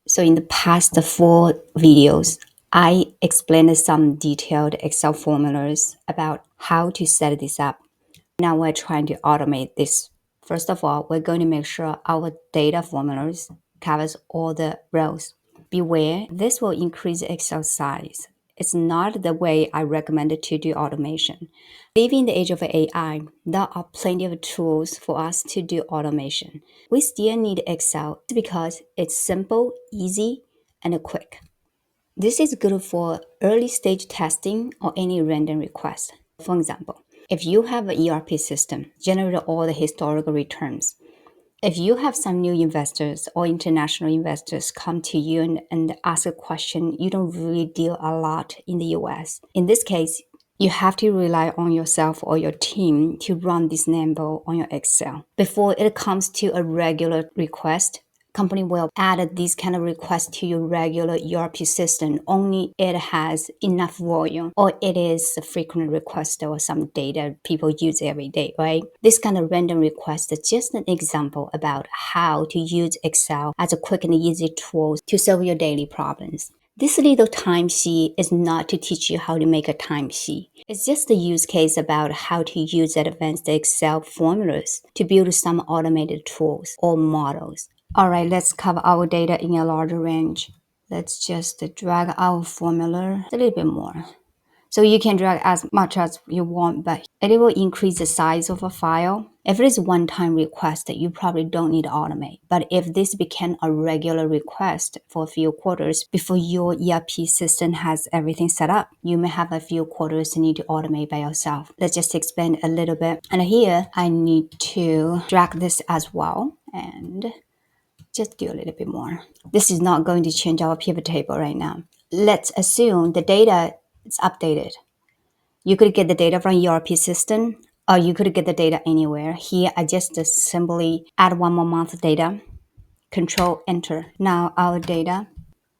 So in the past 4 videos, I explained some detailed Excel formulas about how to set this up. Now we're trying to automate this. First of all, we're going to make sure our data formulas covers all the rows. Beware, this will increase Excel size. It's not the way I recommend to do automation. Living in the age of AI, there are plenty of tools for us to do automation. We still need Excel because it's simple, easy, and quick. This is good for early stage testing or any random request. For example, if you have an ERP system, generate all the historical returns. If you have some new investors or international investors come to you and ask a question, you don't really deal a lot in the US. In this case, you have to rely on yourself or your team to run this number on your Excel. Before it comes to a regular request, company will add this kind of request to your regular ERP system only it has enough volume or it is a frequent request or some data people use every day, right? This kind of random request is just an example about how to use Excel as a quick and easy tool to solve your daily problems. This little timesheet is not to teach you how to make a timesheet. It's just a use case about how to use advanced Excel formulas to build some automated tools or models. All right, let's cover our data in a larger range. Let's just drag our formula a little bit more. So you can drag as much as you want, but it will increase the size of a file. If it is one-time request, you probably don't need to automate. But if this became a regular request for a few quarters before your ERP system has everything set up, you may have a few quarters you need to automate by yourself. Let's just expand a little bit. And here I need to drag this as well and just do a little bit more. This is not going to change our pivot table right now. Let's assume the data is updated. You could get the data from ERP system or you could get the data anywhere. Here, I just simply add one more month data, control enter. Now our data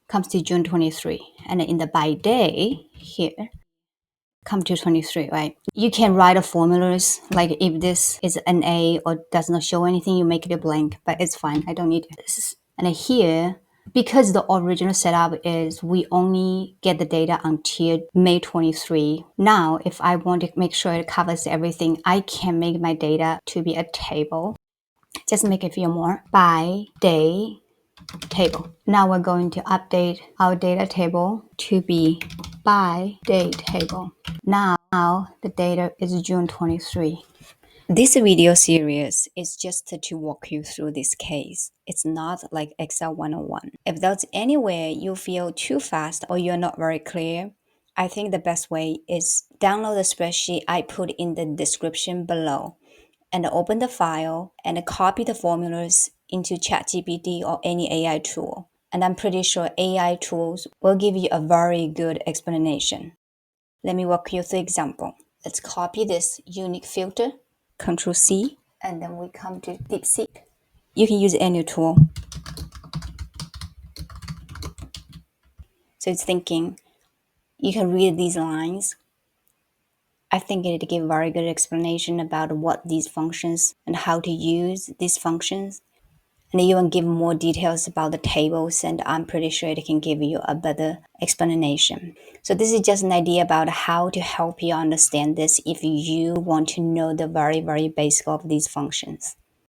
comes to June 23. And in the by day here, come to 23, right? You can write formulas like if this is an A or does not show anything, you make it a blank, but it's fine. I don't need this. And here, because the original setup is we only get the data until May 23. Now, if I want to make sure it covers everything, I can make my data to be a table. Just make a few more. By day table. Now we're going to update our data table to be by date table. Now the data is June 23. This video series is just to walk you through this case. It's not like Excel 101. If there's anywhere you feel too fast or you're not very clear, I think the best way is download the spreadsheet I put in the description below and open the file and copy the formulas into ChatGPT or any AI tool. And I'm pretty sure AI tools will give you a very good explanation. Let me walk you through example. Let's copy this unique filter, Control C, and then we come to DeepSeek. You can use any tool. So it's thinking, you can read these lines. I think it give very good explanation about what these functions and how to use these functions. And even give more details about the tables, and I'm pretty sure it can give you a better explanation. So this is just an idea about how to help you understand this if you want to know the very, very basic of these functions.